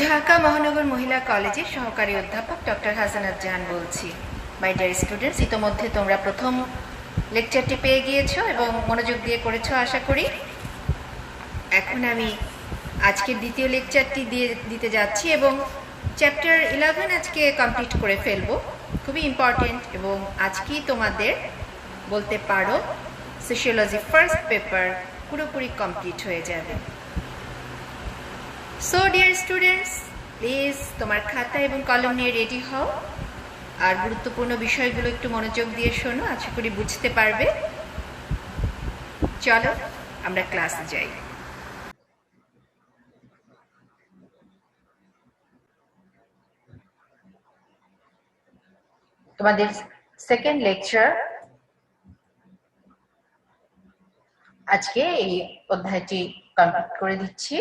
ঢাকা মহানগর মহিলা কলেজের সহকারী অধ্যাপক ডক্টর হাসানাত জাহান বলছি। মাই ডিয়ার স্টুডেন্টস, ইতোমধ্যে তোমরা প্রথম লেকচারটি পেয়ে গিয়েছো এবং মনোযোগ দিয়ে করেছো আশা করি। এখন আমি আজকের দ্বিতীয় লেকচারটি দিতে যাচ্ছি এবং চ্যাপ্টার 11 আজকে কমপ্লিট করে ফেলবো। খুবই ইম্পর্টেন্ট এবং আজকেই তোমাদের বলতে পারো সোশিওলজি ফার্স্ট পেপার পুরোপুরি কমপ্লিট হয়ে যাবে। সো ডিয়ার স্টুডেন্টস, প্লিজ তোমার খাতা এবং কলম নিয়ে রেডি হও আর গুরুত্বপূর্ণ বিষয়গুলো একটু মনোযোগ দিয়ে শোনো, আশা করি বুঝতে পারবে। চলো আমরা ক্লাসে যাই। তোমাদের সেকেন্ড লেকচার আজকে এই অধ্যায়টি কমপ্লিট করে দিচ্ছি।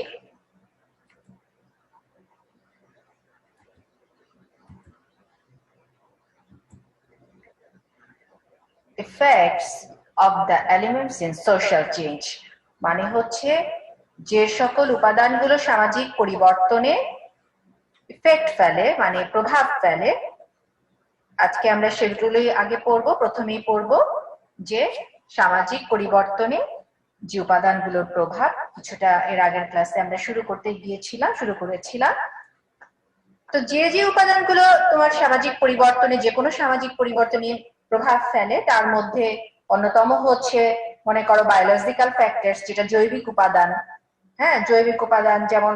Effects of the elements in social change মানে হচ্ছে যে সকল উপাদানগুলো সামাজিক পরিবর্তনে ইফেক্ট ফেলে, মানে প্রভাব ফেলে। আজকে আমরা সেগুলোই আগে পড়বো। প্রথমেই পড়বো যে সামাজিক পরিবর্তনে যে উপাদানগুলোর প্রভাব। কিছুটা এর আগের ক্লাসে আমরা শুরু করেছিলাম। তো যে যে উপাদানগুলো তোমার সামাজিক পরিবর্তনে, যে কোনো সামাজিক পরিবর্তনে প্রভাব ফেলে, তার মধ্যে অন্যতম হচ্ছে মনে করো বায়োলজিক্যাল ফ্যাক্টরস, যেটা জৈবিক উপাদান। হ্যাঁ, জৈবিক উপাদান যেমন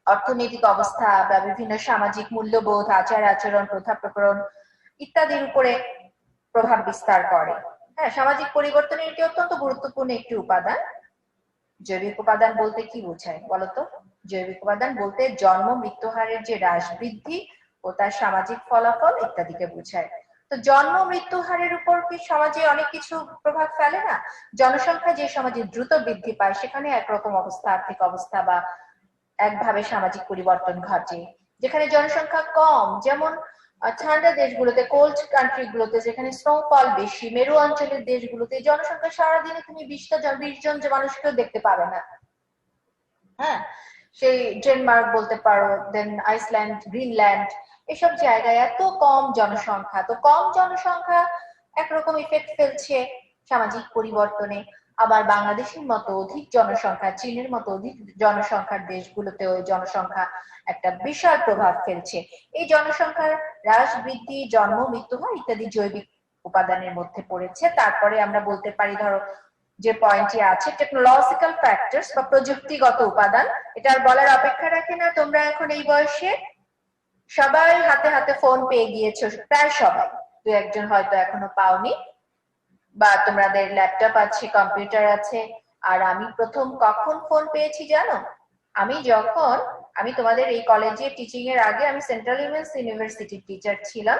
অর্থনৈতিক অবস্থা বা বিভিন্ন সামাজিক মূল্যবোধ, আচার আচরণ, প্রথা প্রকরণ ইত্যাদির উপরে প্রভাব বিস্তার করে। হ্যাঁ, সামাজিক পরিবর্তনে এটি অত্যন্ত গুরুত্বপূর্ণ একটি উপাদান। জৈবিক উপাদান বলতে কি বোঝায় বলতো? জৈবিক উপাদান বলতে জন্ম মৃত্যু হারের যে হ্রাস বৃদ্ধি ও তার সামাজিক ফলাফল ইত্যাদিকে বোঝায়। তো জন্ম মৃত্যু হারের উপর কি সমাজে অনেক কিছু প্রভাব ফেলে না? জনসংখ্যা যে সমাজে দ্রুত বৃদ্ধি পায় সেখানে একরকম অবস্থা, আর্থিক অবস্থা বা একভাবে সামাজিক পরিবর্তন ঘটে। যেখানে জনসংখ্যা কম, যেমন ঠান্ডা দেশগুলোতে, কোল্ড কান্ট্রি গুলোতে যেখানে স্নোফল বেশি, মেরু অঞ্চলের দেশগুলোতে জনসংখ্যা সারাদিনে তুমি 20 জন মানুষকেও দেখতে পাবে না। হ্যাঁ, সেই ডেনমার্ক বলতে পারো, দেন আইসল্যান্ড, গ্রিনল্যান্ড, এসব জায়গায় এত কম জনসংখ্যা। তো কম জনসংখ্যা একরকম ইফেক্ট ফেলছে সামাজিক পরিবর্তনে। আবার বাংলাদেশের মতো অধিক জনসংখ্যা, চীনের মতো অধিক জনসংখ্যার দেশগুলোতেও জনসংখ্যা একটা বিশাল প্রভাব ফেলছে। এই জনসংখ্যার হ্রাস বৃদ্ধি, জন্ম মৃত্যু হয় ইত্যাদি জৈবিক উপাদানের মধ্যে পড়েছে। তারপরে আমরা বলতে পারি, ধরো যে পয়েন্টটি আছে টেকনোলজিক্যাল ফ্যাক্টরস বা প্রযুক্তিগত উপাদান। এটা আর বলার অপেক্ষা রাখে না। তোমরা এখন এই বয়সে সবাই হাতে হাতে ফোন পেয়ে গিয়েছো, প্রায় সবাই। দু একজন হয়তো এখনো পাওনি, বা তোমাদের ল্যাপটপ আছে, কম্পিউটার আছে। আর আমি প্রথম কখন ফোন পেয়েছি জানো? আমি তোমাদের এই কলেজে টিচিং এর আগে আমি সেন্ট্রাল উইমেন্স ইউনিভার্সিটির টিচার ছিলাম,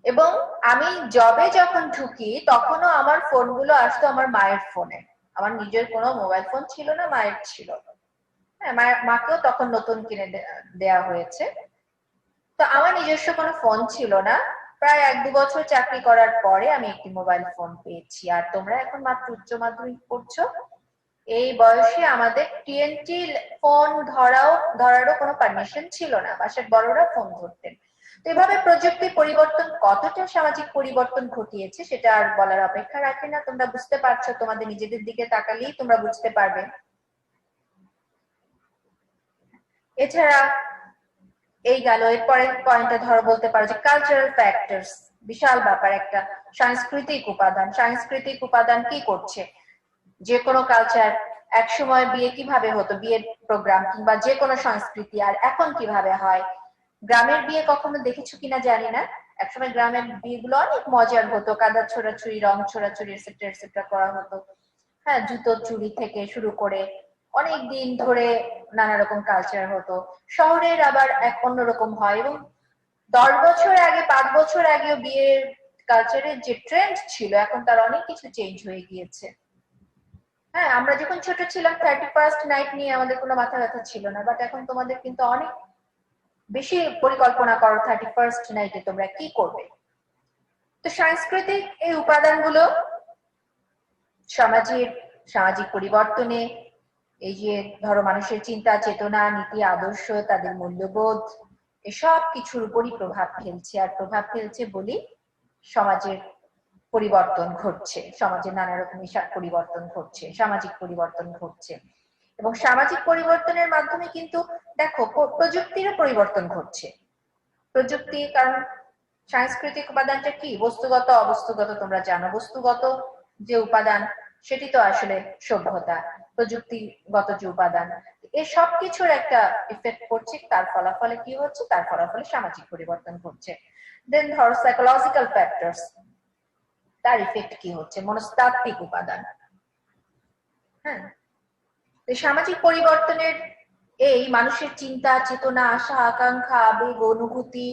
এবং আমি জবে যখন ঢুকি তখনও আমার ফোনগুলো আসতো আমার মায়ের ফোনে। আমার নিজের কোনো মোবাইল ফোন ছিল না, মায়ের ছিল। হ্যাঁ, মাকেও তখন নতুন কিনে দেয়া হয়েছে। তো আমার নিজস্ব কোনো ফোন ছিল না। প্রায় 1-2 বছর চাকরি করার পরে আমি একটি মোবাইল ফোন পেয়েছি। আর তোমরা এখন মাত্র উচ্চ মাধ্যমিক পড়ছো। এই বয়সে আমাদের টিএনটি ফোন ধরারও কোনো পারমিশন ছিল না, বাসার বড়রা ফোন ধরতেন। তো এভাবে প্রযুক্তি পরিবর্তন কতটা সামাজিক পরিবর্তন ঘটিয়েছে সেটা আর বলার অপেক্ষা রাখে না। তোমরা বুঝতে পারছো, তোমাদের নিজেদের দিকে তাকালেই তোমরা বুঝতে পারবে। এছাড়া এই গেল, এরপরের পয়েন্টটা ধরো বলতে পারো যে কালচারাল ফ্যাক্টরস, বিশাল ব্যাপার একটা। সাংস্কৃতিক উপাদান কি করছে? যে কোনো কালচার, এক সময় বিয়ে কিভাবে হতো, বিয়ের প্রোগ্রাম কিংবা যে কোনো সংস্কৃতি, আর এখন কিভাবে হয়। গ্রামের বিয়ে কখনো দেখেছো কিনা জানি না, একসময় গ্রামের বিয়েগুলো অনেক মজার হতো, কাদা ছোড়াছুড়ি, রং ছোড়াছুড়ি এটসেট্রা করা হতো। হ্যাঁ, জুতো চুরি থেকে শুরু করে অনেক দিন ধরে নানা রকম কালচার হতো। শহরের আবার এক অন্যরকম হয়, এবং 10 বছর আগে, 5 বছর আগেও বিয়ের কালচারের যে ট্রেন্ড ছিল এখন তার অনেক কিছু চেঞ্জ হয়ে গিয়েছে। হ্যাঁ, আমরা যখন ছোট ছিলাম 31st নাইট নিয়ে আমাদের কোনো মাথা ব্যথা ছিল না, বাট এখন তোমাদের কিন্তু অনেক বেশি পরিকল্পনা করো 31st নাইটে তোমরা কি করবে। তো সাংস্কৃতিক এই উপাদানগুলো সামাজিক পরিবর্তনে এই যে ধরো মানুষের চিন্তা চেতনা নীতি আদর্শ তাদের মূল্যবোধ এসব কিছুর উপরই প্রভাব ফেলছে, আর প্রভাব ফেলছে বলি সমাজের পরিবর্তন ঘটছে, সমাজে নানা রকমের পরিবর্তন ঘটছে, সামাজিক পরিবর্তন ঘটছে। এবং সামাজিক পরিবর্তনের মাধ্যমে কিন্তু দেখো প্রযুক্তিরও পরিবর্তন ঘটছে। প্রযুক্তি, কারণ সাংস্কৃতিক উপাদানটা কি? বস্তুগত অবস্তুগত, তোমরা জানো বস্তুগত যে উপাদান সেটি তো আসলে সভ্যতা, প্রযুক্তিগত যে উপাদান, এই সব কিছুর একটা ইফেক্ট পড়ছে। তার ফলাফলে কি হচ্ছে? তার ফলাফলে সামাজিক পরিবর্তন ঘটছে। দেন ধরো সাইকোলজিক্যাল ফ্যাক্টরস, তার ইফেক্ট কি হচ্ছে? মনস্তাত্ত্বিক উপাদান। হ্যাঁ, সামাজিক পরিবর্তনের এই মানুষের চিন্তা চেতনা আশা আকাঙ্ক্ষা আবেগ অনুভূতি,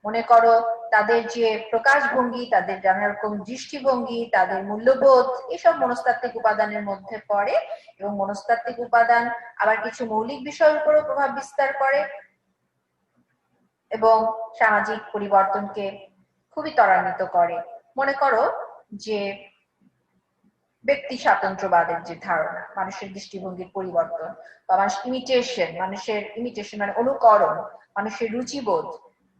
মনে করো তাদের যে প্রকাশভঙ্গি, তাদের নানা রকম দৃষ্টিভঙ্গি, তাদের মূল্যবোধ, এসব মনস্তাত্ত্বিক উপাদানের মধ্যে পড়ে। এবং মনস্তাত্ত্বিক উপাদান আবার কিছু মৌলিক বিষয়ের উপরও প্রভাব বিস্তার করে এবং সামাজিক পরিবর্তনকে খুবই ত্বরান্বিত করে। মনে করো যে ব্যক্তি স্বাতন্ত্র্যবাদের যে ধারণা, মানুষের দৃষ্টিভঙ্গির পরিবর্তন, বা মানুষের ইমিটেশন মানে অনুকরণ, মানুষের রুচিবোধ,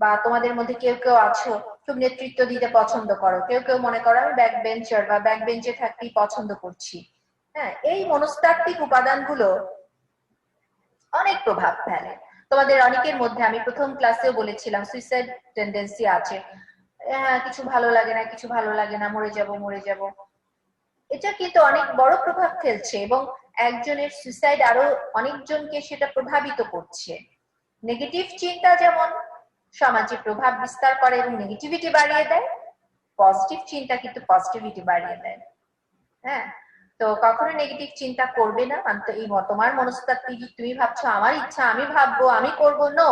বা তোমাদের মধ্যে কেউ কেউ আছো খুব নেতৃত্ব দিতে পছন্দ করো, কেউ কেউ মনে করো আমি ব্যাক বেঞ্চার বা ব্যাক বেঞ্চে থাকতেই পছন্দ করছি। হ্যাঁ, এই মনস্তাত্ত্বিক উপাদানগুলো অনেক প্রভাব ফেলে। তোমাদের অনেকের মধ্যে আমি প্রথম ক্লাসেও বলেছিলাম সুইসাইড টেন্ডেন্সি আছে। হ্যাঁ, কিছু ভালো লাগে না, কিছু ভালো লাগে না, মরে যাব মরে যাব। এটা কিন্তু অনেক বড় প্রভাব ফেলছে এবং একজনের সুইসাইড আরো অনেকজনকে সেটা প্রভাবিত করছে। নেগেটিভ চিন্তা যেমন সমাজে প্রভাব বিস্তার করে এবং নেগেটিভিটি বাড়িয়ে দেয়, পজিটিভ চিন্তা কিন্তু পজিটিভিটি বাড়িয়ে দেয়। হ্যাঁ, তো কখনো নেগেটিভ চিন্তা করবে না। এই তোমার মনস্তাত্ত্বিক, তুমি ভাবছো আমার ইচ্ছা আমি ভাববো আমি করবো, নো,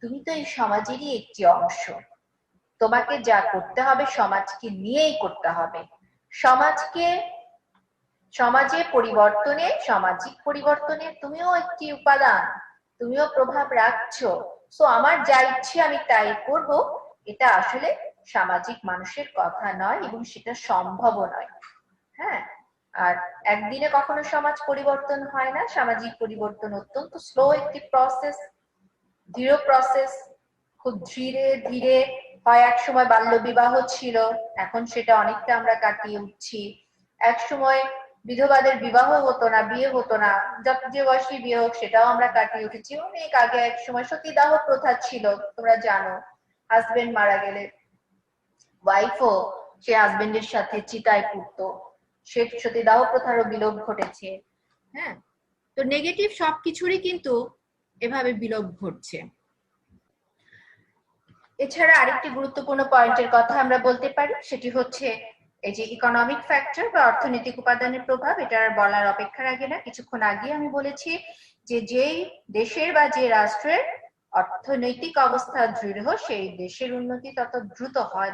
তুমি তো এই সমাজেরই একটি অংশ। তোমাকে যা করতে হবে সমাজকে নিয়েই করতে হবে। সমাজে পরিবর্তনে, সামাজিক পরিবর্তনে তুমিও একটি উপাদান, তুমিও প্রভাব রাখছো। সো আমার যা ইচ্ছে আমি তাই করব, এটা আসলে সামাজিক মানুষের কথা নয় এবং সেটা সম্ভবও নয়। হ্যাঁ, আর একদিনে কখনো সমাজ পরিবর্তন হয় না। সামাজিক পরিবর্তন অত্যন্ত স্লো একটি প্রসেস, ধীর প্রসেস। খুব ধীরে ধীরে হয়। এক সময় বাল্য বিবাহ ছিল, এখন সেটা অনেকটা আমরা কাটিয়ে উঠছি। এক সময় বিধবাদের বিবাহ হতো না, বিয়ে হতো না, যত যে বয়সী বিয়ে হোক সেটাও আমরা কাটিয়ে উঠেছি। অনেক আগে এক সময় সতীদাহ প্রথা ছিল, তোমরা জানো, হাজবেন্ড মারা গেলে ওয়াইফও সে হাজবেন্ডের সাথে চিতায় পুড়তো, সে সতীদাহ প্রথারও বিলোপ ঘটেছে। হ্যাঁ, তো নেগেটিভ সবকিছুরই কিন্তু এভাবে বিলোপ ঘটছে। এছাড়া আরেকটি গুরুত্বপূর্ণ পয়েন্টের কথা আমরা বলতে পারি, সেটি হচ্ছে এই যে ইকোনমিক ফ্যাক্টর বা অর্থনৈতিক উপাদানের প্রভাব। এটা আর বলার অপেক্ষা রাখে না। কিছুক্ষণ আগে আমি বলেছি যে যেই দেশের বা যে রাষ্ট্রের অর্থনৈতিক অবস্থা দৃঢ়, সেই দেশের উন্নতি তত দ্রুত হয়,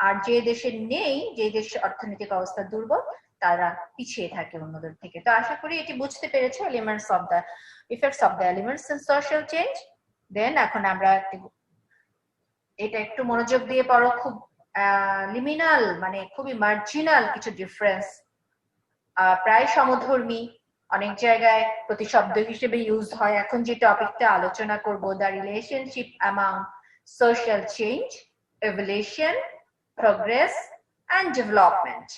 আর যে দেশের নেই, যে দেশের অর্থনৈতিক অবস্থা দুর্বল, তারা পিছিয়ে থাকে অন্যদের থেকে। তো আশা করি এটি বুঝতে পেরেছো, elements of the effects of the elements in social change. Then এখন আমরা এটা একটু মনোযোগ দিয়ে পড়ো। খুব লিমিনাল মানে খুবই মার্জিনাল কিছু ডিফারেন্স, প্রায় সমধর্মী, অনেক জায়গায় প্রতিশব্দ হিসেবে ইউজ হয়। এখন যে টপিকটা আলোচনা করব, the relationship among social change, evolution, progress and development.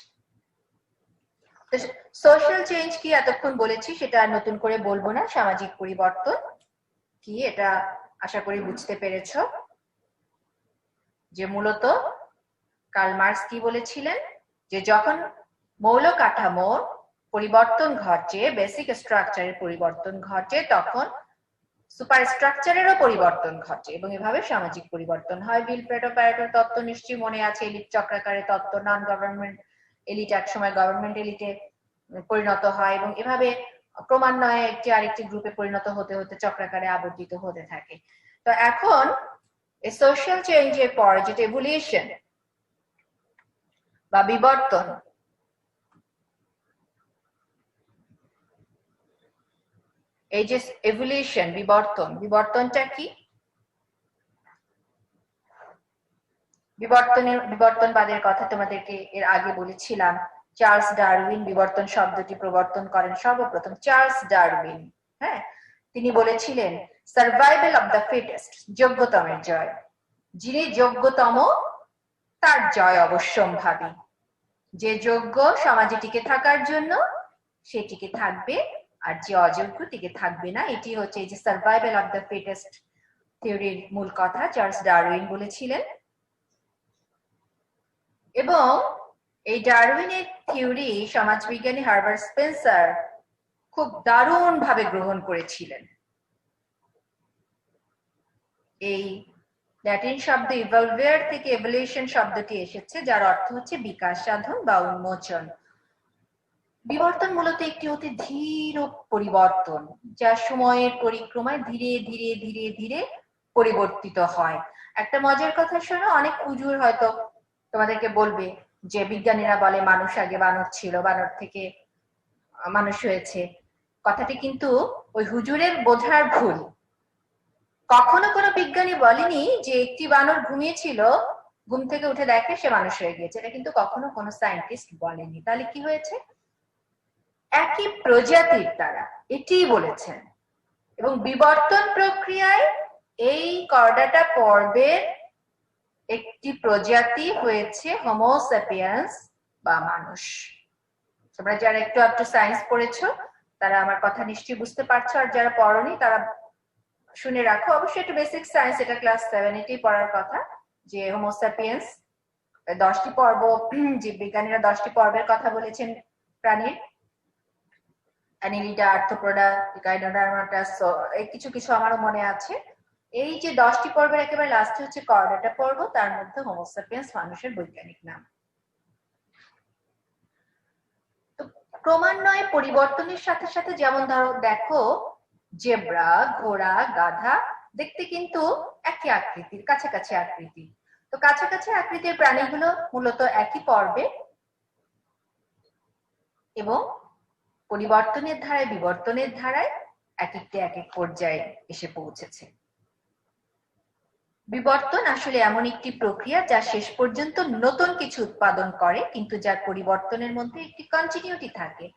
Social change কি এতক্ষণ বলেছি, সেটা নতুন করে বলবো না। সামাজিক পরিবর্তন কি এটা আশা করি বুঝতে পেরেছো। যে মূলত কার্ল মার্কস কি বলেছিলেন, যে যখন মৌল কাঠামোর পরিবর্তন ঘটে, বেসিক স্ট্রাকচারের পরিবর্তন ঘটে, তখন সুপার স্ট্রাকচারেরও পরিবর্তন ঘটে এবং এভাবে সামাজিক পরিবর্তন হয়। প্যারেটোর তত্ত্ব নিশ্চয়ই মনে আছে, এলিট চক্রাকারে তত্ত্ব, নন গভর্নমেন্ট এলিট একসময় গভর্নমেন্ট এলিটে পরিণত হয় এবং এভাবে ক্রমান্বয়ে একটি আরেকটি গ্রুপে পরিণত হতে হতে চক্রাকারে আবর্তিত হতে থাকে। তো এখন এই সোশ্যাল চেঞ্জের পর যেটা এভলিউশন বা বিবর্তন, এই যে এভলিউশন বিবর্তনটা কি? বিবর্তনবাদের কথা তোমাদেরকে এর আগে বলেছিলাম চার্লস ডারউইন বিবর্তন শব্দটি প্রবর্তন করেন সর্বপ্রথম চার্লস ডারউইন। হ্যাঁ, তিনি বলেছিলেন সার্ভাইভাল অফ দ্য ফিটেস্ট, যোগ্যতমের জয়। যিনি যোগ্যতম তার জয় অবশ্যম্ভাবী। যে যোগ্য সমাজে টিকে থাকার জন্য সে টিকে থাকবে, আর যে অযোগ্য টিকে থাকবে না। এটি হচ্ছে এই যে সার্ভাইভাল অফ দ্য ফিটেস্ট থিওরির মূল কথা চার্লস ডারউইন বলেছিলেন। এবং এই ডারউইনের থিওরি সমাজবিজ্ঞানী হার্বার্ট স্পেন্সার খুব দারুণ ভাবে গ্রহণ করেছিলেন। এই ল্যাটিন শব্দ ইভলভেয়ার থেকে এভলিউশন শব্দটি এসেছে, যার অর্থ হচ্ছে বিকাশ সাধন বা উন্মোচন। বিবর্তন মূলত একটি অতি ধীর পরিবর্তন, যা সময়ের পরিক্রমায় ধীরে ধীরে ধীরে ধীরে পরিবর্তিত হয়। একটা মজার কথা শোনো, অনেক হুজুর হয়তো তোমাদেরকে বলবে যে বিজ্ঞানীরা বলে মানুষ আগে বানর ছিল, বানর থেকে মানুষ হয়েছে। কথাটি কিন্তু ওই হুজুরের বোঝার ভুল। কখনো কোনো বিজ্ঞানী বলেনি যে একটি বানর ঘুমিয়েছিল, ঘুম থেকে উঠে দেখে সে মানুষ হয়ে গিয়েছে। এটা কিন্তু কখনো কোনো সায়েন্টিস্ট বলেনি। তাহলে কি হয়েছে? একই প্রজাতির তারা এটিই বলেছেন। এবং বিবর্তন প্রক্রিয়ায় এই কর্ডাটা পর্বের একটি প্রজাতি হয়েছে হোমো স্যাপিয়েন্স বা মানুষ। তোমরা যারা একটু সায়েন্স পড়েছো তারা আমার কথা নিশ্চয়ই বুঝতে পারছো, আর যারা পড়োনি তারা শুনে রাখো। অবশ্যই একটু বেসিক সায়েন্স, এটা ক্লাস 7 এতেই পড়ার কথা, যে হোমো স্যাপিয়েন্স 10টি পর্ব, যে বিজ্ঞানীরা 10টি পর্বের কথা বলেছেন প্রাণীর, অ্যানিলিডা, আর্থ্রোপোডা, গাইনোডার্মাটা, এই কিছু কিছু আমারও মনে আছে। এই যে 10টি পর্বের একেবারে লাস্টে হচ্ছে কর্ডাটা পর্ব, তার মধ্যে হোমো স্যাপিয়েন্স মানুষের বৈজ্ঞানিক নাম। তো ক্রমান্বয়ে পরিবর্তনের সাথে সাথে, যেমন ধরো দেখো জেব্রা, ঘোড়া, গাধা দেখতে কিন্তু একই আকৃতির, কাছাকাছি আকৃতি। তো কাছাকাছি আকৃতির প্রাণীগুলো মূলত একই পর্বে এবং পরিবর্তনের ধারায় বিবর্তনের ধারায় এক একটি এক এক পর্যায়ে এসে পৌঁছেছে। বিবর্তন আসলে এমন একটি প্রক্রিয়া যা শেষ পর্যন্ত নতুন কিছু উৎপাদন করে, কিন্তু যার পরিবর্তনের মধ্যে একটি কন্টিনিউটি থাকে।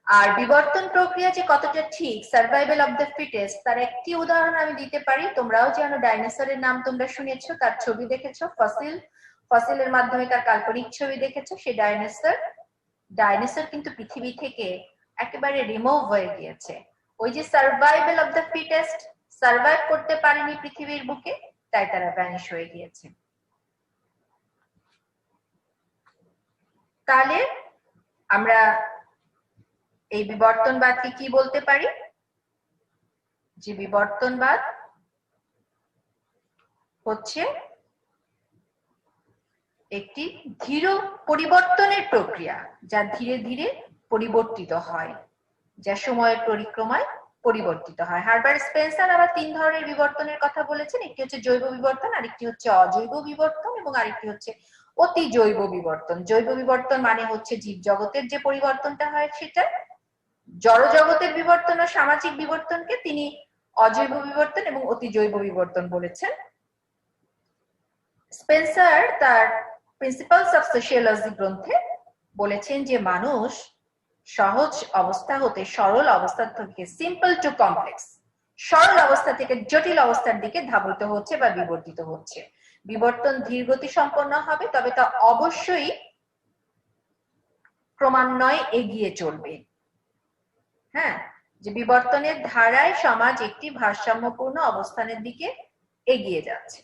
আর বিবর্তন প্রক্রিয়া যে কতটা ঠিক, সার্ভাইভাল অফ দ্য ফিটেস্ট, তার একটি উদাহরণ আমি দিতে পারি। তোমরাও জানো ডাইনোসরের নাম তোমরা শুনেছো, তার ছবি দেখেছো, ফসিলের মাধ্যমে তার কাল্পনিক ছবি দেখেছো। সেই ডাইনোসর কিন্তু পৃথিবী থেকে একেবারে রিমুভ হয়ে গিয়েছে। ওই যে survival of the fittest, survive করতে পারেনি পৃথিবীর বুকে, তাই তারা ভ্যানিশ হয়ে গিয়েছে। তাহলে আমরা এই বিবর্তনবাদকে কি বলতে পারি? যে বিবর্তনবাদ হচ্ছে একটি ধীর পরিবর্তনের প্রক্রিয়া, যা ধীরে ধীরে পরিবর্তিত হয়, যা সময়ের পরিক্রমায় পরিবর্তিত হয়। হার্বার্ট স্পেন্সার আবার 3 ধরনের বিবর্তনের কথা বলেছেন। একটি হচ্ছে জৈব বিবর্তন, আরেকটি হচ্ছে অজৈব বিবর্তন, এবং আরেকটি হচ্ছে অতি জৈব বিবর্তন। জৈব বিবর্তন মানে হচ্ছে জীব জগতের যে পরিবর্তনটা হয় সেটা। জড় জগতের বিবর্তন ও সামাজিক বিবর্তনকে তিনি অজৈব বিবর্তন এবং অতি জৈব বিবর্তন বলেছেন। স্পেন্সার তার প্রিন্সিপালস অফ সোশিয়োলজি গ্রন্থে বলেছেন যে মানুষ সহজ অবস্থা হতে, সরল অবস্থা থেকে, সিম্পল টু কমপ্লেক্স, সরল অবস্থা থেকে জটিল অবস্থার দিকে ধাবিত হচ্ছে বা বিবর্তিত হচ্ছে। বিবর্তন ধীরগতি সম্পন্ন হবে, তবে তা অবশ্যই ক্রমান্বয়ে এগিয়ে চলবে। হ্যাঁ, যে বিবর্তনের ধারায় সমাজ একটি ভারসাম্যপূর্ণ অবস্থানের দিকে এগিয়ে যাচ্ছে।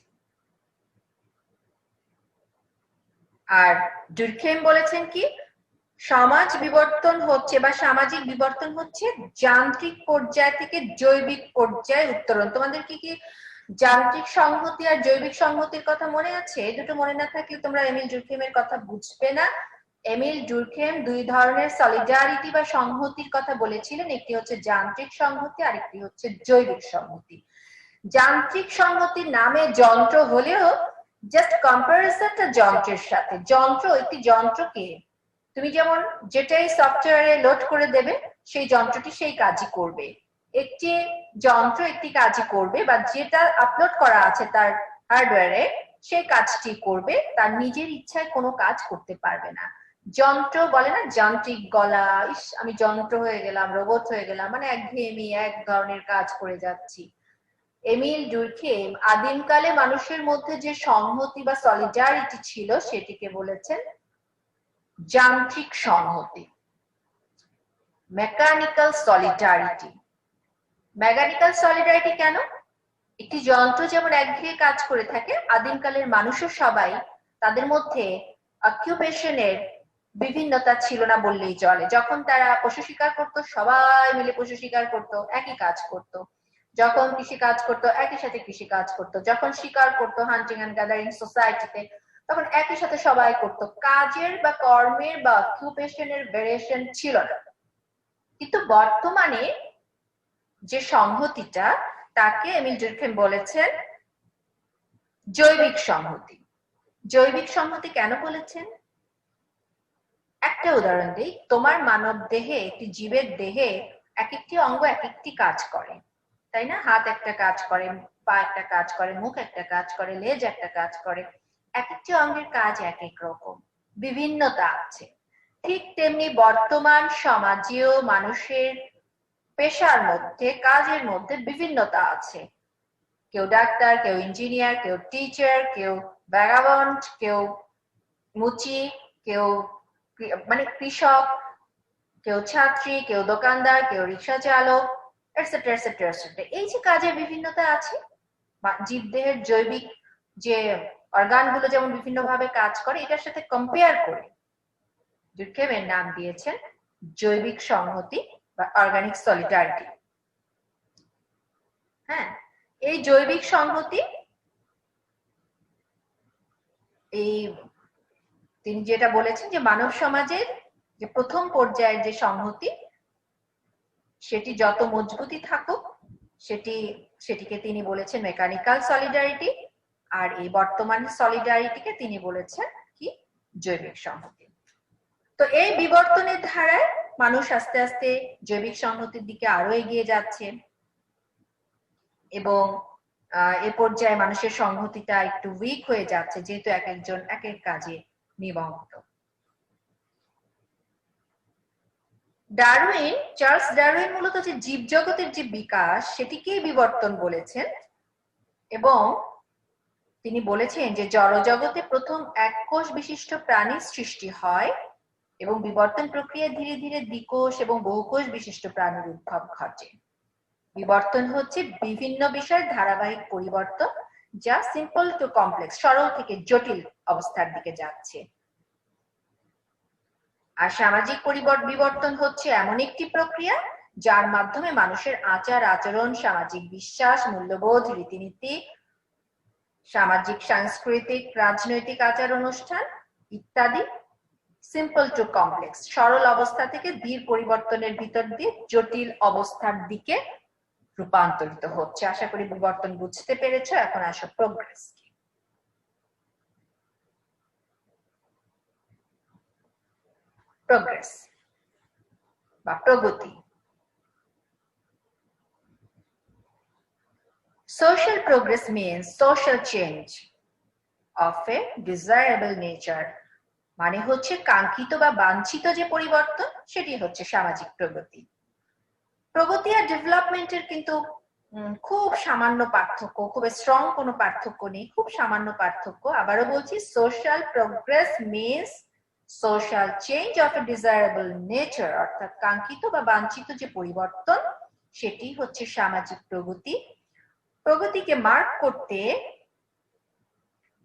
আর ডুরখেম বলেছেন কি, সমাজ বিবর্তন হচ্ছে বা সামাজিক বিবর্তন হচ্ছে যান্ত্রিক পর্যায় থেকে জৈবিক পর্যায়ে উত্তরণ। তোমাদের কি যান্ত্রিক সংহতি আর জৈবিক সংহতির কথা মনে আছে? দুটো মনে না থাকলে তোমরা এমিল ডুরখেমের কথা বুঝবে না। এমিল ডুরখেম 2 ধরনের সলিডারিটি বা সংহতির কথা বলেছিলেন। একটি হচ্ছে যান্ত্রিক সংহতি, আরেকটি হচ্ছে জৈবিক সংহতি। যান্ত্রিক সংহতির নামে যন্ত্র হলেও জাস্ট কম্পারিজনটা যন্ত্রের সাথে। যন্ত্র, একটি যন্ত্রকে তুমি যেমন যেটাই সফটওয়্যারে লোড করে দেবে সেই যন্ত্রটি সেই কাজই করবে। একটি যন্ত্র একটি কাজই করবে, বা যেটা আপলোড করা আছে তার হার্ডওয়্যারে সেই কাজটি করবে, তার নিজের ইচ্ছায় কোনো কাজ করতে পারবে না। যন্ত্র বলে না, যান্ত্রিক গলা, ইস আমি যন্ত্র হয়ে গেলাম, রোবট হয়ে গেলাম, মানে একঘেয়েমি, এক ধরনের কাজ করে যাচ্ছি। এমিল ডুরখেম আদিমকালে মানুষের মধ্যে যে সংহতি বা সলিডারিটি ছিল সেটিকে বলেছেন যান্ত্রিক সংহতি, মেকানিক্যাল সলিডারিটি। মেকানিক্যাল সলিডারিটি কেন? একটি যন্ত্র যেমন একঘেয়ে কাজ করে থাকে, আদিমকালের মানুষও সবাই তাদের মধ্যে অকুপেশনের বিভিন্নতা ছিল না বললেই চলে। যখন তারা পশু শিকার করতো সবাই মিলে পশু শিকার করতো, একই কাজ করতো। যখন কৃষি কাজ করতো একই সাথে কৃষি কাজ করতো। যখন শিকার করতো হান্টিং এন্ড গ্যাদারিং সোসাইটিতে, তখন একই সাথে সবাই করতো। কাজের বা কর্মের বা অকুপেশনের ভেরিয়েশন ছিল না। কিন্তু বর্তমানে যে সংহতিটা, তাকে এমিল ডুরখেম বলেছেন জৈবিক সংহতি। জৈবিক সংহতি কেন বলেছেন? একটা উদাহরণ দিই, তোমার মানব দেহে, একটি জীবের দেহে এক একটি অঙ্গ এক একটি কাজ করে, তাই না? হাত একটা কাজ করে, পা একটা কাজ করে, মুখ একটা কাজ করে, লেজ একটা কাজ করে। এক একটি অঙ্গের কাজ এক এক রকম, বিভিন্নতা আছে। ঠিক তেমনি বর্তমান সমাজেও মানুষের পেশার মধ্যে, কাজের মধ্যে বিভিন্নতা আছে। কেউ ডাক্তার, কেউ ইঞ্জিনিয়ার, কেউ টিচার, কেউ ভ্যাগাবন্ড, কেউ মুচি, কেউ মানে কৃষক, কেউ ছাত্রী, কেউ দোকানদার, কেউ রিক্সা চালক, এটসেট্রা এটসেট্রা এটসেট্রা। এই যে কাজের বিভিন্নতা আছে, জীবদেহের জৈবিক যে অর্গানগুলো যেমন বিভিন্ন ভাবে কাজ করে, এটার সাথে কম্পেয়ার করে ডুরখেম এর নাম দিয়েছেন জৈবিক সংহতি বা অর্গানিক সলিডারিটি। হ্যাঁ, এই জৈবিক সংহতি, এই তিনি যেটা বলেছেন যে মানব সমাজের যে প্রথম পর্যায়ের যে সংহতি, সেটি যত মজবুতি থাকুক সেটিকে তিনি বলেছেন মেকানিক্যাল সলিডারিটি, আর এই বর্তমান সলিডারিটিকে তিনি বলেছেন কি জৈবিক সংহতি। তো এই বিবর্তনের ধারায় মানুষ আস্তে আস্তে জৈবিক সংহতির দিকে আরো এগিয়ে যাচ্ছে, এবং এ পর্যায়ে মানুষের সংহতিটা একটু উইক হয়ে যাচ্ছে, যেহেতু এক একজন এক এক কাজে নিমগ্ন। ডারউইন, চার্লস ডারউইন মূলত যে জীবজগতের যে বিকাশ সেটিকেই বিবর্তন বলেছেন, এবং তিনি বলেছেন যে জড়জগতে প্রথম এক কোষ বিশিষ্ট প্রাণীর সৃষ্টি হয় এবং বিবর্তন প্রক্রিয়ায় ধীরে ধীরে দ্বিকোষ এবং বহুকোষ বিশিষ্ট প্রাণীর উদ্ভব ঘটে। বিবর্তন হচ্ছে বিভিন্ন বিষয়ের ধারাবাহিক পরিবর্তন, যা সিম্পল টু কমপ্লেক্স, সরল থেকে জটিল অবস্থার দিকে যাচ্ছে। আর সামাজিক বিবর্তন হচ্ছে এমন একটি প্রক্রিয়া যার মাধ্যমে মানুষের আচার আচরণ, সামাজিক বিশ্বাস, মূল্যবোধ, রীতিনীতি, সামাজিক সাংস্কৃতিক রাজনৈতিক আচার অনুষ্ঠান ইত্যাদি সিম্পল টু কমপ্লেক্স, সরল অবস্থা থেকে ধীর পরিবর্তনের ভিতর দিয়ে জটিল অবস্থার দিকে রূপান্তরিত হচ্ছে। আশা করি বিবর্তন বুঝতে পেরেছো। এখন আসো প্রোগ্রেস। প্রোগ্রেস বা প্রগতি। Social progress means social change of a desirable nature, মানে হচ্ছে কাঙ্ক্ষিত বা বাঞ্ছিত যে পরিবর্তন, সেটি হচ্ছে সামাজিক প্রগতি। প্রগতি আর ডেভেলপমেন্টের কিন্তু খুব সামান্য পার্থক্য, খুব স্ট্রং কোনো পার্থক্য নেই, খুব সামান্য পার্থক্য। আবারও বলছি, social progress means social change of A desirable nature, অর্থাৎ কাঙ্ক্ষিত বা বাঞ্ছিত যে পরিবর্তন, সেটি হচ্ছে সামাজিক প্রগতি। প্রগতিকে মার্ক করতে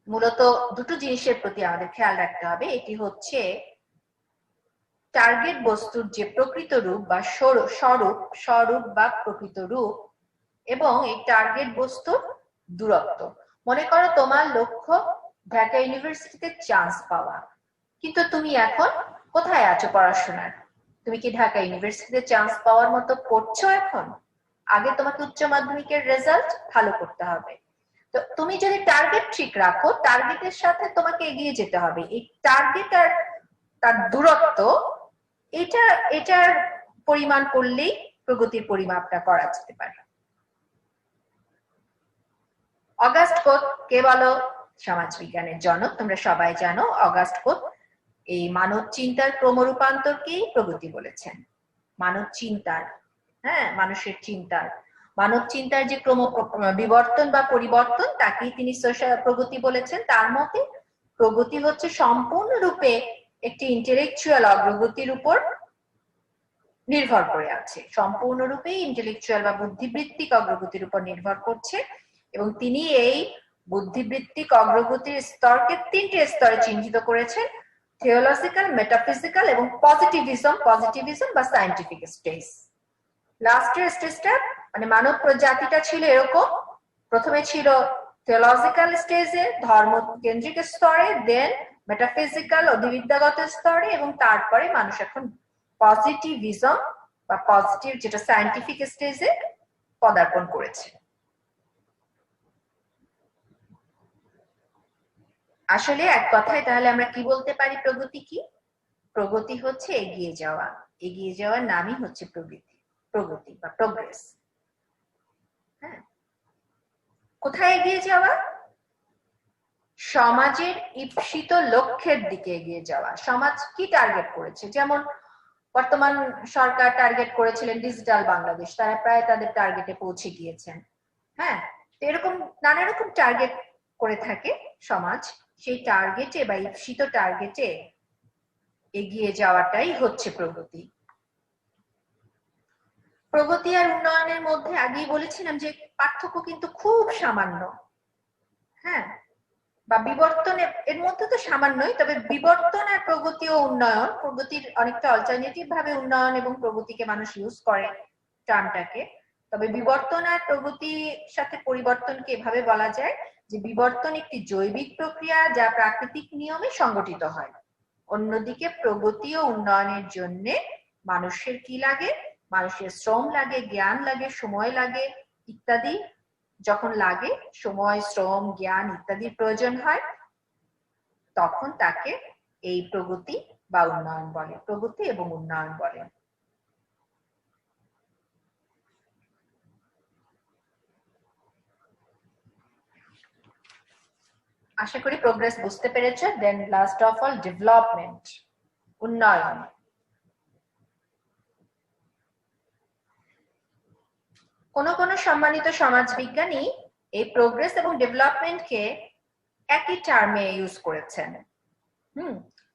মূলত দুটো জিনিসের প্রতি আমাদের খেয়াল রাখতে হবে। এটি হচ্ছে টার্গেট বস্তুর যে প্রকৃত রূপ বা স্বরূপ বা প্রকৃত রূপ, এবং এই টার্গেট বস্তুর দূরত্ব। মনে করো তোমার লক্ষ্য ঢাকা ইউনিভার্সিটিতে চান্স পাওয়া, কিন্তু তুমি এখন কোথায় আছো পড়াশোনার? তুমি কি ঢাকা ইউনিভার্সিটিতে চান্স পাওয়ার মতো পড়ছো এখন? আগে তোমাকে উচ্চ মাধ্যমিকের রেজাল্ট ভালো করতে হবে। তো তুমি যদি টার্গেট ঠিক রাখো, টার্গেটের সাথে তোমাকে এগিয়ে যেতে হবে। এই টার্গেট আর তার দূরত্ব, এটার পরিমাণ করলেই প্রগতির পরিমাপটা করা যেতে পারে। অগাস্ট কোত কে বলো? সমাজ বিজ্ঞানের জনক, তোমরা সবাই জানো অগাস্ট কোত। এই মানব চিন্তার ক্রমরূপান্তরকেই প্রগতি বলেছেন। মানব চিন্তার, হ্যাঁ, মানুষের চিন্তার, মানব চিন্তার যে ক্রম বিবর্তন বা পরিবর্তন, তাকেই তিনি সোশ্যাল প্রগতি বলেছেন। তার মতে প্রগতি হচ্ছে সম্পূর্ণরূপে একটি ইন্টেলেকচুয়াল অগ্রগতির উপর নির্ভর করে আছে, সম্পূর্ণরূপে ইন্টেলেকচুয়াল বা বুদ্ধিবৃত্তিক অগ্রগতির উপর নির্ভর করছে। এবং তিনি এই বুদ্ধিবৃত্তিক অগ্রগতির স্তরকে 3টে স্তরে চিহ্নিত করেছেন: থিওলজিক্যাল, মেটাফিজিক্যাল এবং পজিটিভিজম বা সায়েন্টিফিক স্টেজ। লাস্টের স্টেজটা মানে মানব প্রজাতিটা ছিল এরকম, প্রথমে ছিল থিওলজিক্যাল স্টেজে, ধর্ম কেন্দ্রিক স্তরে, দেন মেটাফিজিক্যাল অধিবিদ্যাগত স্তরে, এবং তারপরে মানুষ এখন পজিটিভিজম বা পজিটিভ যেটা সায়েন্টিফিক স্টেজে পদার্পণ করেছে। আসলে এক কথায় তাহলে আমরা কি বলতে পারি প্রগতি কি? প্রগতি হচ্ছে এগিয়ে যাওয়া, এগিয়ে যাওয়ার নামই হচ্ছে প্রগতি বা প্রোগ্রেস। হ্যাঁ, কোথায় এগিয়ে যাওয়া? সমাজের ঈপ্সিত লক্ষ্যের দিকে এগিয়ে যাওয়া। সমাজ কি টার্গেট করেছে? যেমন বর্তমান সরকার টার্গেট করেছিলেন ডিজিটাল বাংলাদেশ, তারা প্রায় তাদের টার্গেটে পৌঁছে গিয়েছেন। হ্যাঁ, এরকম নানা রকম টার্গেট করে থাকে সমাজ। সেই টার্গেটে বা ঈপ্সিত টার্গেটে এগিয়ে যাওয়াটাই হচ্ছে প্রগতি। প্রগতি আর উন্নয়নের মধ্যে আগেই বলেছিলাম যে পার্থক্য কিন্তু খুব সামান্য। হ্যাঁ, বা বিবর্তন এর মধ্যে তো সামান্যই, তবে বিবর্তন আর প্রগতি ও উন্নয়ন, প্রগতির অনেকটা অল্টারনেটিভ ভাবে উন্নয়ন এবং প্রগতিকে মানুষ ইউজ করে টার্মটাকে। তবে বিবর্তন আর প্রগতির সাথে পরিবর্তনকে এভাবে বলা যায় যে বিবর্তন একটি জৈবিক প্রক্রিয়া যা প্রাকৃতিক নিয়মে সংগঠিত হয়। অন্যদিকে প্রগতি ও উন্নয়নের জন্য মানুষের কি লাগে? মানুষের শ্রম লাগে, জ্ঞান লাগে, সময় লাগে ইত্যাদি। যখন লাগে, সময়, শ্রম, জ্ঞান ইত্যাদির প্রয়োজন হয়, তখন তাকে এই প্রগতি বা উন্নয়ন বলে, প্রগতি এবং উন্নয়ন বলে। আশা করি প্রোগ্রেস বুঝতে পেরেছ। দেন লাস্ট অফ অল ডেভেলপমেন্ট, উন্নয়ন। কোন সম্মানিত সমাজবিজ্ঞানী এই প্রোগ্রেস এবং ডেভেলপমেন্টকে একই টার্মে ইউজ করেছেন।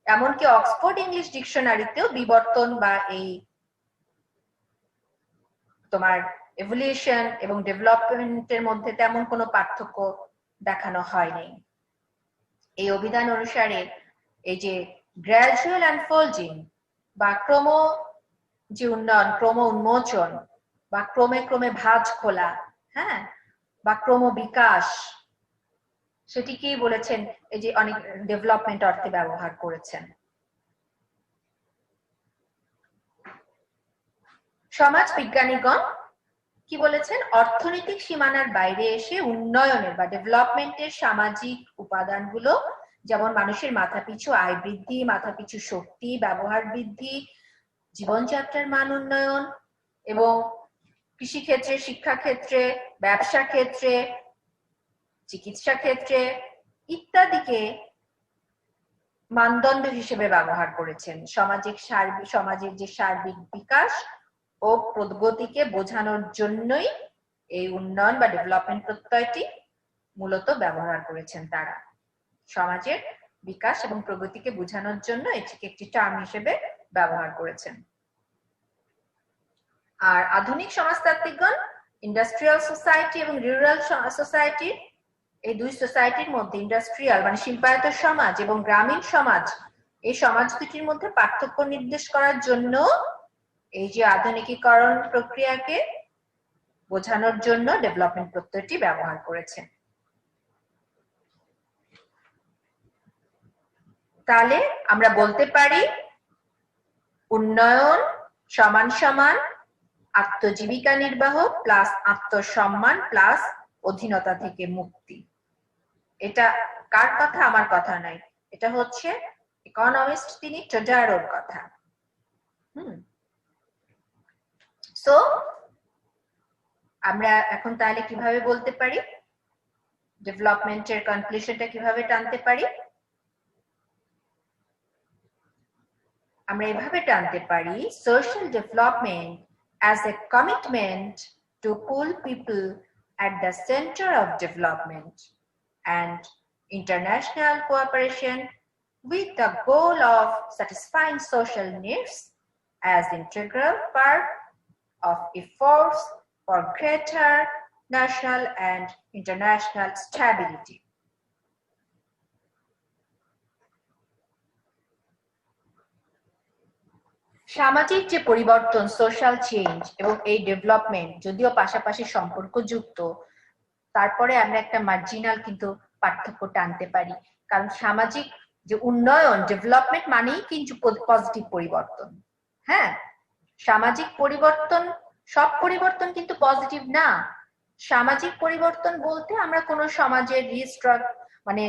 এমনকি অক্সফোর্ড ইংলিশ ডিকশনারিতেও বিবর্তন বা এই তোমার এভলিউশন এবং ডেভেলপমেন্টের মধ্যে তেমন কোনো পার্থক্য দেখানো হয়নি। এই অভিধান অনুসারে এই যে গ্র্যাজুয়াল আনফোল্ডিং বা ক্রম যে উন্নয়ন, ক্রম উন্মোচন বা ক্রমে ক্রমে ভাঁজ খোলা, হ্যাঁ, বা ক্রম বিকাশ, সেটিকেই বলেছেন এই যে অনেক ডেভেলপমেন্ট অর্থে ব্যবহার করেছেন। সমাজ বিজ্ঞানীগণ কি বলেছেন? অর্থনৈতিক সীমানার বাইরে এসে উন্নয়নের বা ডেভেলপমেন্টের সামাজিক উপাদানগুলো, যেমন মানুষের মাথাপিছু আয় বৃদ্ধি, মাথাপিছু শক্তি ব্যবহার বৃদ্ধি, জীবনযাত্রার মান উন্নয়ন এবং কৃষিক্ষেত্রে, শিক্ষাক্ষেত্রে, ব্যবসা ক্ষেত্রে, চিকিৎসা ক্ষেত্রে ইত্যাদিকে মানদণ্ড হিসেবে ব্যবহার করেছেন। সমাজের যে সার্বিক বিকাশ ও প্রগতিকে বোঝানোর জন্যই এই উন্নয়ন বা ডেভেলপমেন্ট প্রত্যয়টি মূলত ব্যবহার করেছেন তারা। সমাজের বিকাশ এবং প্রগতিকে বোঝানোর জন্য এটিকে একটি টার্ম হিসেবে ব্যবহার করেছেন। আর আধুনিক সমাজতাত্ত্বিকগণ ইন্ডাস্ট্রিয়াল সোসাইটি এবং রুরাল সোসাইটি, এই দুই সোসাইটির মধ্যে ইন্ডাস্ট্রিয়াল মানে শিল্পায়ত সমাজ এবং গ্রামীণ সমাজ, এই সমাজ দুটির মধ্যে পার্থক্য নির্দেশ করার জন্য এই যে আধুনিকীকরণ প্রক্রিয়াকে বোঝানোর জন্য ডেভেলপমেন্ট প্রত্যয়টি ব্যবহার করেছেন। তাহলে আমরা বলতে পারি উন্নয়ন সমান সমান আত্মজীবিকা নির্বাহ প্লাস আত্মসম্মান প্লাস অধীনতা থেকে মুক্তি। এটা কার কথা? আমার কথা নয়, এটা হচ্ছে ইকোনমিস্ট তিনি টোডারোর কথা। সো আমরা এখন তাহলে কিভাবে বলতে পারি ডেভেলপমেন্টের কনক্লুশনটা কিভাবে টানতে পারি? আমরা এভাবে টানতে পারি, social development as a commitment to pull people at the center of development and international cooperation with the goal of satisfying social needs as integral part of efforts for greater national and international stability. সামাজিক যে পরিবর্তন, social change এবং এই development যদিও পাশাপাশি সম্পর্কযুক্ত, তারপরে আমরা একটা মার্জিনাল কিন্তু পার্থক্য টানতে পারি। কারণ সামাজিক যে উন্নয়ন, ডেভেলপমেন্ট মানেই কিন্তু পজিটিভ পরিবর্তন। হ্যাঁ, সামাজিক পরিবর্তন, সব পরিবর্তন কিন্তু পজিটিভ না। সামাজিক পরিবর্তন বলতে আমরা কোনো সমাজের মানে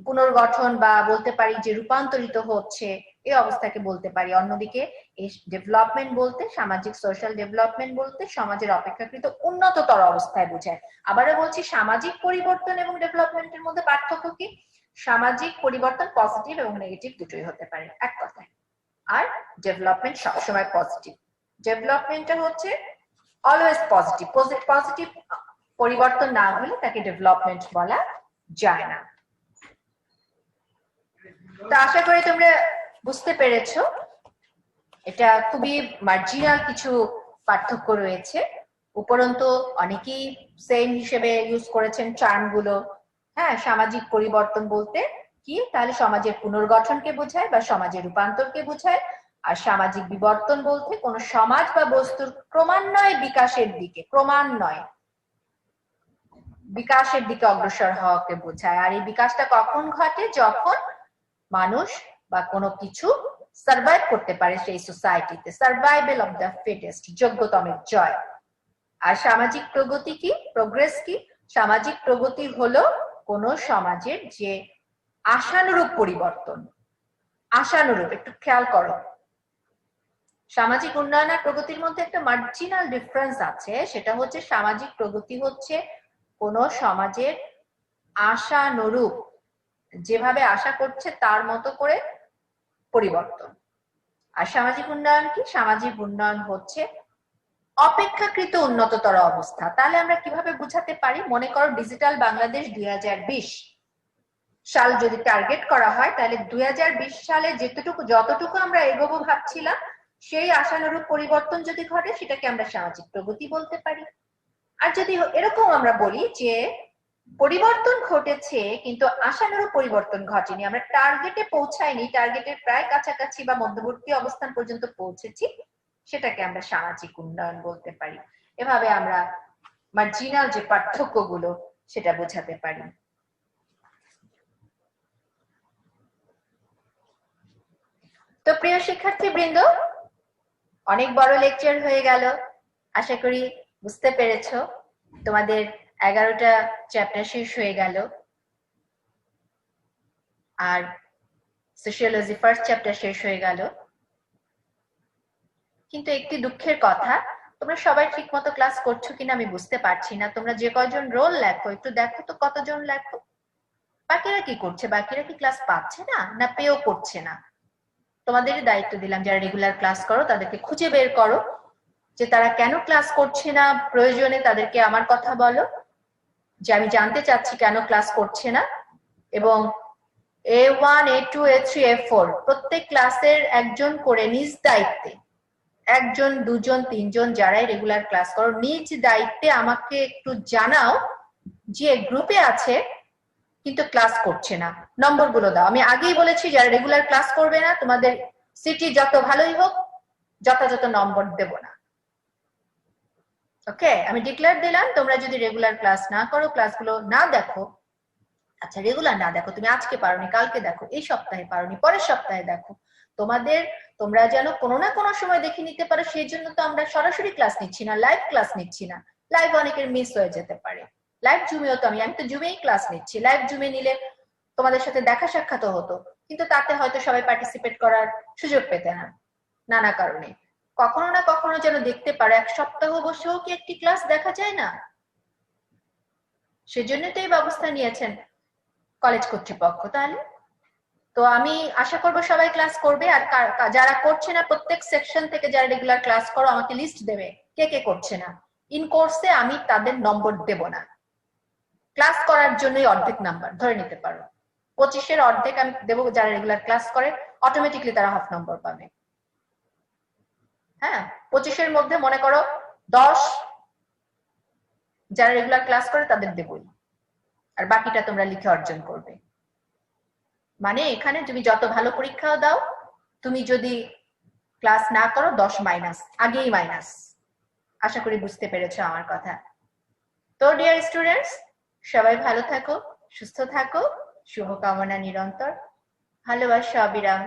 পুনর্গঠন বা বলতে পারি যে রূপান্তরিত হচ্ছে এই অবস্থাকে বলতে পারি। অন্যদিকে এই ডেভেলপমেন্ট বলতে, সামাজিক সোশ্যাল ডেভেলপমেন্ট বলতে সমাজের অপেক্ষাকৃত উন্নততর অবস্থায় বোঝায়। আবারও বলছি, সামাজিক পরিবর্তন এবং ডেভেলপমেন্টের মধ্যে পার্থক্য কি? সামাজিক পরিবর্তন পজিটিভ এবং নেগেটিভ দুটোই হতে পারে এক কথায়, আর ডেভেলপমেন্ট সবসময় পজিটিভ। ডেভেলপমেন্টটা হচ্ছে অলওয়েজ পজিটিভ। পজিটিভ পরিবর্তন না হলে তাকে ডেভেলপমেন্ট বলা যায় না। তো আশা করি তোমরা বুঝতে পেরেছো এটা খুবই মার্জিনাল কিছু পার্থক্য রয়েছে। উপরন্তু অনেকেই সেম হিসেবে ইউজ করেছেন টার্ম গুলো। হ্যাঁ, সামাজিক পরিবর্তন বলতে কি, তাহলে সমাজের পুনর্গঠনকে বোঝায় বা সমাজের রূপান্তরকে বোঝায়। আর সামাজিক বিবর্তন বলতে কোন সমাজ বা বস্তুর ক্রমান্বয়ে বিকাশের দিকে অগ্রসর হওয়াকে বোঝায়। আর এই বিকাশটা কখন ঘটে? যখন মানুষ বা কোনো কিছু সার্ভাইভ করতে পারে সেই সোসাইটিতে, সার্ভাইভাল অফ দ্য ফিটেস্ট, যোগ্যতমের জয়। আর সামাজিক প্রগতি কি, প্রোগ্রেস কি? সামাজিক প্রগতি হলো কোন সমাজের যে আশানুরূপ পরিবর্তন। আশানুরূপ, একটু খেয়াল করো, সামাজিক উন্নয়ন আর প্রগতির মধ্যে একটা মার্জিনাল ডিফারেন্স আছে। সেটা হচ্ছে সামাজিক প্রগতি হচ্ছে কোন সমাজের আশানুরূপ, যেভাবে আশা করছে তার মতো করে পরিবর্তন। আর সামাজিক উন্নয়ন কি? সামাজিক উন্নয়ন হচ্ছে অপেক্ষাকৃত উন্নততর অবস্থা। তাহলে আমরা কিভাবে বুঝাতে পারি? মনে করো ডিজিটাল বাংলাদেশ 2020 সাল যদি টার্গেট করা হয়, তাহলে 2020 সালে যতটুকু আমরা এগোবো ভাবছিলাম, সেই আশানুরূপ পরিবর্তন যদি ঘটে, সেটাকে আমরা সামাজিক প্রগতি বলতে পারি। আর যদি এরকম আমরা বলি যে পরিবর্তন ঘটেছে কিন্তু আশানুরূপ পরিবর্তন ঘটেনি, আমরা টার্গেটে পৌঁছাইনি, টার্গেটের প্রায় কাছাকাছি বা মধ্যবর্তী অবস্থান পর্যন্ত পৌঁছেছি, সেটাকে আমরা সামাজিক উন্নয়ন বলতে পারি। এভাবে আমরা মার্জিনাল যে পার্থক্যগুলো সেটা বোঝাতে পারি। তো প্রিয় শিক্ষার্থীবৃন্দ, অনেক বড় লেকচার হয়ে গেল, আশা করি বুঝতে পেরেছো। তোমাদের 11টা চ্যাপ্টার শেষ হয়ে গেল, আর সোশিওলজি ফার্স্ট চ্যাপ্টার শেষ হয়ে গেল। কিন্তু একটি দুঃখের কথা, তোমরা সবাই ঠিক মতো ক্লাস করছো কিনা আমি বুঝতে পারছি না। তোমরা যে কয়জন রোল লেখো, একটু দেখো তো কতজন লেখো। বাকিরা কি করছে? বাকিরা কি ক্লাস পাচ্ছে না, না পেও করছে না? তোমাদেরই দায়িত্ব দিলাম, যারা রেগুলার ক্লাস করো তাদেরকে খুঁজে বের করো যে তারা কেন ক্লাস করছে না। প্রয়োজনে তাদেরকে আমার কথা বলো যে আমি জানতে চাচ্ছি কেন ক্লাস করছে না। এবং A1, A2, A3, A4 প্রত্যেক ক্লাসের একজন করে নিজ দায়িত্বে, একজন, দুজন, তিনজন যারাই রেগুলার ক্লাস করো, নিজ দায়িত্বে আমাকে একটু জানাও যে গ্রুপে আছে কিন্তু ক্লাস করছে না, নম্বরগুলো দাও। আমি আগেই বলেছি যারা রেগুলার ক্লাস করবে না, তোমাদের সিটি যত ভালোই হোক, যথাযথ নম্বর দেব না। ওকে, আমি ডিক্লেয়ার দিলাম, তোমরা যদি রেগুলার ক্লাস না করো, ক্লাসগুলো না দেখো, আচ্ছা রেগুলার না দেখো, তুমি আজকে পারোনি, কালকে দেখো, এই সপ্তাহে পারোনি, পরের সপ্তাহে দেখো, তোমরা যেন কোনো না কোনো সময় দেখে নিতে পারো। সেই জন্য তো আমরা সরাসরি ক্লাস নিচ্ছি না, লাইভ ক্লাস নিচ্ছি না। লাইভ অনেকের মিস হয়ে যেতে পারে। লাইভ জুমেও তো আমি তো জুমেই ক্লাস নিচ্ছি। লাইভ জুমে নিলে তোমাদের সাথে দেখা সাক্ষাৎ হতো, কিন্তু তাতে হয়তো সবাই পার্টিসিপেট করার সুযোগ পেতে না, নানা কারণে। কখনো না কখনো যেন দেখতে পারো, এক সপ্তাহ বসেও কি একটি ক্লাস দেখা যায় না? সেজন্য তো এই ব্যবস্থা নিয়েছেন কলেজ কর্তৃপক্ষ। তাহলে তো আমি আশা করব সবাই ক্লাস করবে, আর যারা করছে না প্রত্যেক সেকশন থেকে যারা রেগুলার ক্লাস করো আমাকে লিস্ট দেবে কে কে করছে না। ইন কোর্সে আমি তাদের নম্বর দেব না, ক্লাস করার জন্যই অর্ধেক নাম্বার ধরে নিতে পারো, 25-এর অর্ধেক আমি দেবো যারা রেগুলার ক্লাস করে, অটোমেটিকলি তারা হাফ নম্বর পাবে। হ্যাঁ, 25-এর মধ্যে মনে করো 10 যারা রেগুলার ক্লাস করে তাদের দেবই, আর বাকিটা তোমরা লিখে অর্জন করবে। মানে এখানে তুমি যত ভালো পরীক্ষাও দাও, তুমি যদি ক্লাস না করো 10 মাইনাস, আগেই মাইনাস। আশা করি বুঝতে পেরেছো আমার কথা। তো ডিয়ার স্টুডেন্টস, সবাই ভালো থাকো, সুস্থ থাকো, শুভকামনা নিরন্তর, ভালোবাসা অবিরাম।